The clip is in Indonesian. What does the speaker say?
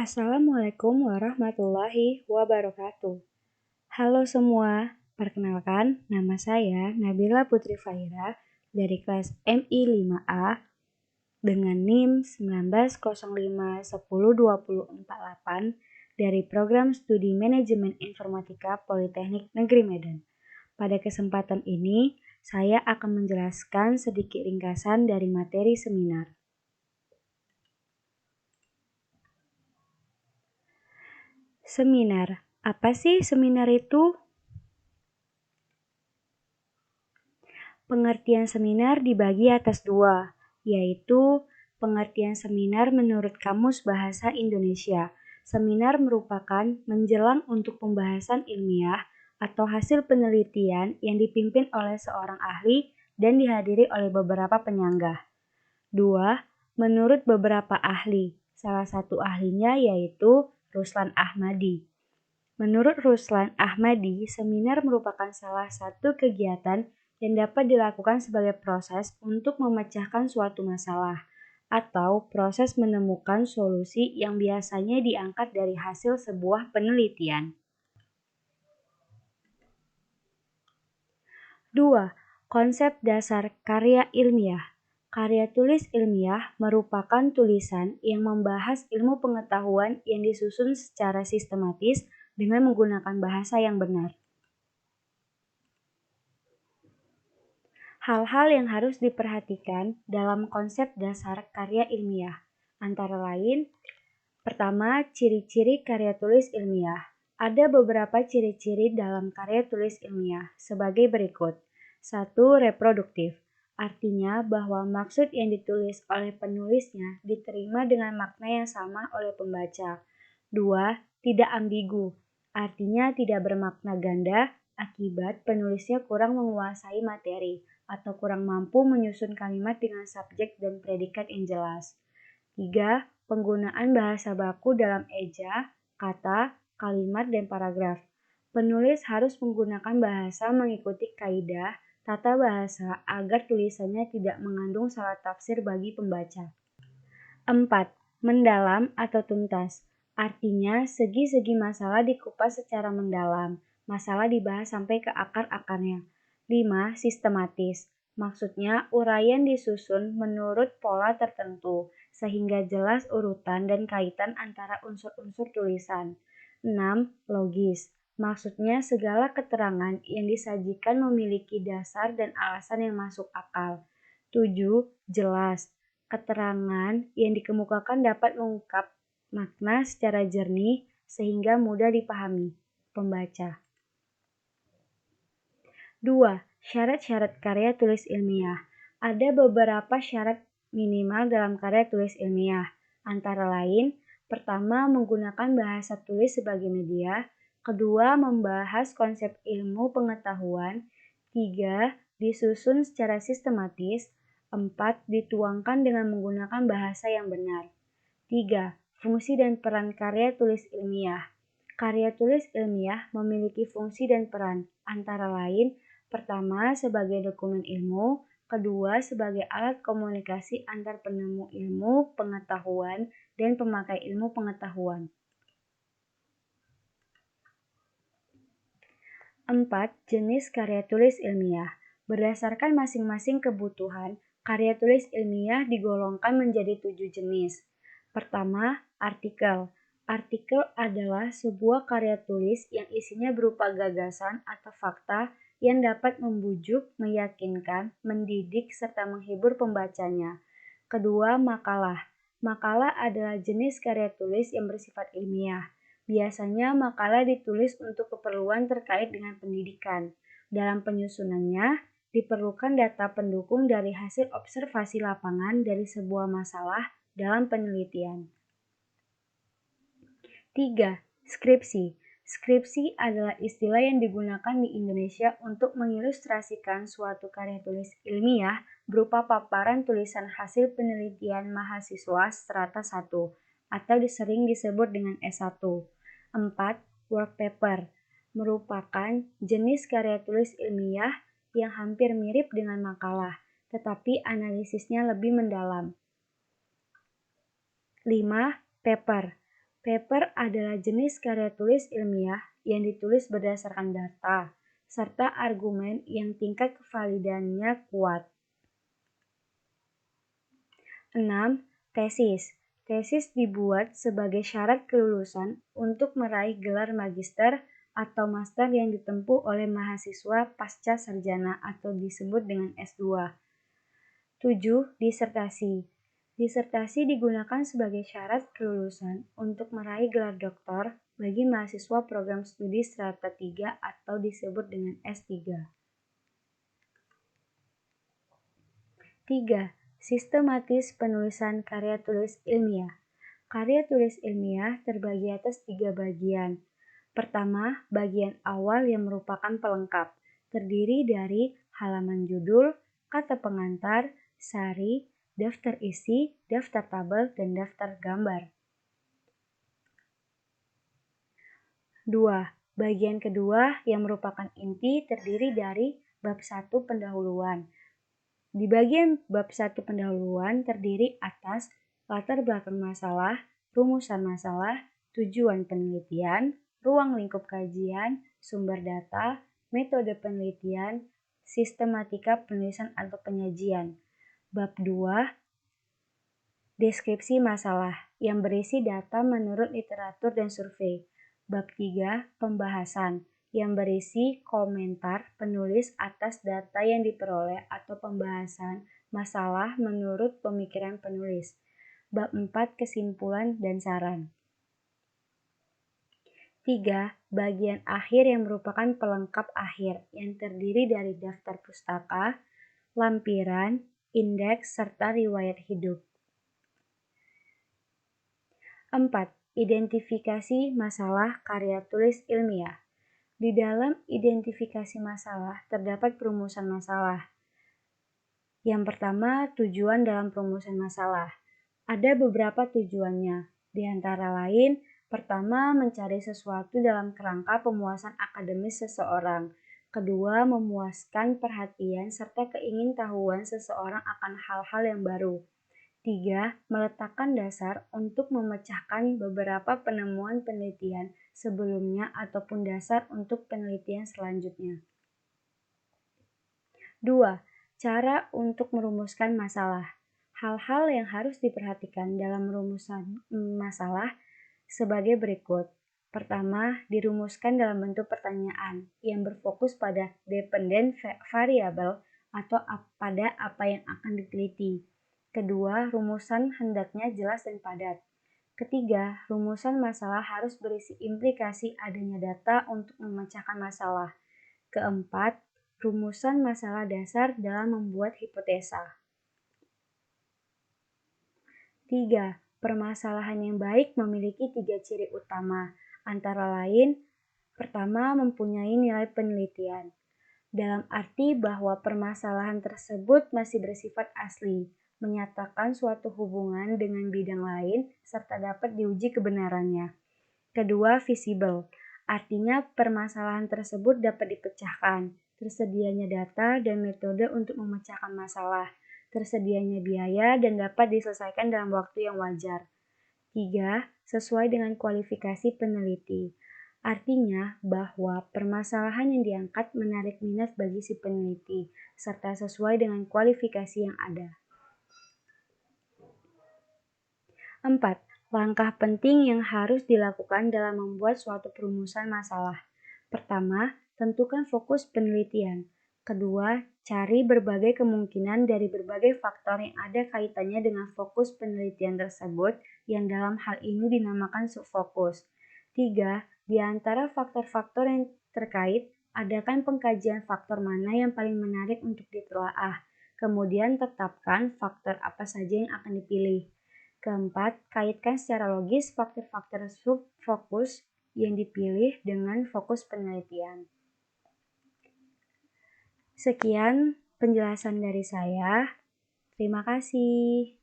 Assalamualaikum warahmatullahi wabarakatuh. Halo semua, perkenalkan nama saya Nabila Putri Faira dari kelas MI 5A dengan NIM 1905102048 dari Program Studi Manajemen Informatika Politeknik Negeri Medan. Pada kesempatan ini, saya akan menjelaskan sedikit ringkasan dari materi seminar. Seminar. Apa sih seminar itu? Pengertian seminar dibagi atas dua, yaitu pengertian seminar menurut Kamus Bahasa Indonesia. Seminar merupakan menjelang untuk pembahasan ilmiah atau hasil penelitian yang dipimpin oleh seorang ahli dan dihadiri oleh beberapa penyanggah. Dua, menurut beberapa ahli. Salah satu ahlinya yaitu Ruslan Ahmadi. Menurut Ruslan Ahmadi, seminar merupakan salah satu kegiatan yang dapat dilakukan sebagai proses untuk memecahkan suatu masalah atau proses menemukan solusi yang biasanya diangkat dari hasil sebuah penelitian. 2. Konsep dasar karya ilmiah. Karya tulis ilmiah merupakan tulisan yang membahas ilmu pengetahuan yang disusun secara sistematis dengan menggunakan bahasa yang benar. Hal-hal yang harus diperhatikan dalam konsep dasar karya ilmiah, antara lain, pertama, ciri-ciri karya tulis ilmiah. Ada beberapa ciri-ciri dalam karya tulis ilmiah sebagai berikut. 1. Reproduktif. Artinya bahwa maksud yang ditulis oleh penulisnya diterima dengan makna yang sama oleh pembaca. 2. Tidak ambigu. Artinya tidak bermakna ganda akibat penulisnya kurang menguasai materi atau kurang mampu menyusun kalimat dengan subjek dan predikat yang jelas. 3. Penggunaan bahasa baku dalam eja, kata, kalimat, dan paragraf. Penulis harus menggunakan bahasa mengikuti kaidah tata bahasa agar tulisannya tidak mengandung salah tafsir bagi pembaca. 4. Mendalam atau tuntas. Artinya, segi-segi masalah dikupas secara mendalam. Masalah dibahas sampai ke akar-akarnya. 5. Sistematis. Maksudnya, uraian disusun menurut pola tertentu, sehingga jelas urutan dan kaitan antara unsur-unsur tulisan. 6. Logis. Maksudnya, segala keterangan yang disajikan memiliki dasar dan alasan yang masuk akal. 7. Jelas. Keterangan yang dikemukakan dapat mengungkap makna secara jernih sehingga mudah dipahami pembaca. 2. Syarat-syarat karya tulis ilmiah. Ada beberapa syarat minimal dalam karya tulis ilmiah, antara lain, pertama, menggunakan bahasa tulis sebagai media. Kedua, membahas konsep ilmu pengetahuan. 3. Disusun secara sistematis. 4. Dituangkan dengan menggunakan bahasa yang benar. 3. Fungsi dan peran karya tulis ilmiah. Karya tulis ilmiah memiliki fungsi dan peran, antara lain, pertama, sebagai dokumen ilmu. Kedua, sebagai alat komunikasi antar penemu ilmu pengetahuan dan pemakai ilmu pengetahuan. 4. Jenis karya tulis ilmiah. Berdasarkan masing-masing kebutuhan, karya tulis ilmiah digolongkan menjadi 7 jenis. Pertama, artikel. Artikel adalah sebuah karya tulis yang isinya berupa gagasan atau fakta yang dapat membujuk, meyakinkan, mendidik, serta menghibur pembacanya. Kedua, makalah. Makalah adalah jenis karya tulis yang bersifat ilmiah. Biasanya makalah ditulis untuk keperluan terkait dengan pendidikan. Dalam penyusunannya, diperlukan data pendukung dari hasil observasi lapangan dari sebuah masalah dalam penelitian. 3. Skripsi. Skripsi adalah istilah yang digunakan di Indonesia untuk mengilustrasikan suatu karya tulis ilmiah berupa paparan tulisan hasil penelitian mahasiswa strata 1 atau sering disebut dengan S1. 4. Work paper merupakan jenis karya tulis ilmiah yang hampir mirip dengan makalah, tetapi analisisnya lebih mendalam. 5. Paper Paper adalah jenis karya tulis ilmiah yang ditulis berdasarkan data, serta argumen yang tingkat kevalidannya kuat. 6. Tesis. Tesis dibuat sebagai syarat kelulusan untuk meraih gelar magister atau master yang ditempuh oleh mahasiswa pasca sarjana atau disebut dengan S2. 7. Disertasi. Disertasi digunakan sebagai syarat kelulusan untuk meraih gelar doktor bagi mahasiswa program studi strata 3 atau disebut dengan S3. 3. Sistematis penulisan karya tulis ilmiah. Karya tulis ilmiah terbagi atas 3 bagian. Pertama, bagian awal yang merupakan pelengkap, terdiri dari halaman judul, kata pengantar, sari, daftar isi, daftar tabel, dan daftar gambar. 2. Bagian kedua yang merupakan inti terdiri dari bab 1 pendahuluan. Di bagian bab 1 pendahuluan terdiri atas latar belakang masalah, rumusan masalah, tujuan penelitian, ruang lingkup kajian, sumber data, metode penelitian, sistematika penulisan atau penyajian. Bab 2, deskripsi masalah yang berisi data menurut literatur dan survei. Bab 3, pembahasan yang berisi komentar penulis atas data yang diperoleh atau pembahasan masalah menurut pemikiran penulis. Bab 4, kesimpulan dan saran. 3. Bagian akhir yang merupakan pelengkap akhir yang terdiri dari daftar pustaka, lampiran, indeks, serta riwayat hidup. 4. Identifikasi masalah karya tulis ilmiah. Di dalam identifikasi masalah terdapat perumusan masalah. Yang pertama, tujuan dalam perumusan masalah. Ada beberapa tujuannya, di antara lain, pertama, mencari sesuatu dalam kerangka pemuasan akademis seseorang. Kedua, memuaskan perhatian serta keingintahuan seseorang akan hal-hal yang baru. 3. Meletakkan dasar untuk memecahkan beberapa penemuan penelitian sebelumnya ataupun dasar untuk penelitian selanjutnya. 2. Cara untuk merumuskan masalah. Hal-hal yang harus diperhatikan dalam merumuskan masalah sebagai berikut. Pertama, dirumuskan dalam bentuk pertanyaan yang berfokus pada dependent variable atau pada apa yang akan diteliti. Kedua, rumusan hendaknya jelas dan padat. Ketiga, rumusan masalah harus berisi implikasi adanya data untuk memecahkan masalah. Keempat, rumusan masalah dasar dalam membuat hipotesa. 3. Permasalahan yang baik memiliki 3 ciri utama, antara lain, pertama, mempunyai nilai penelitian, dalam arti bahwa permasalahan tersebut masih bersifat asli, menyatakan suatu hubungan dengan bidang lain, serta dapat diuji kebenarannya. Kedua, visible, artinya permasalahan tersebut dapat dipecahkan, tersedianya data dan metode untuk memecahkan masalah, tersedianya biaya dan dapat diselesaikan dalam waktu yang wajar. 3. Sesuai dengan kualifikasi peneliti. Artinya bahwa permasalahan yang diangkat menarik minat bagi si peneliti, serta sesuai dengan kualifikasi yang ada. 4. Langkah penting yang harus dilakukan dalam membuat suatu perumusan masalah. Pertama, tentukan fokus penelitian. Kedua, cari berbagai kemungkinan dari berbagai faktor yang ada kaitannya dengan fokus penelitian tersebut yang dalam hal ini dinamakan subfokus. 3. Di antara faktor-faktor yang terkait, adakan pengkajian faktor mana yang paling menarik untuk ditelaah. Kemudian tetapkan faktor apa saja yang akan dipilih. Keempat, kaitkan secara logis faktor-faktor subfokus yang dipilih dengan fokus penelitian. Sekian penjelasan dari saya. Terima kasih.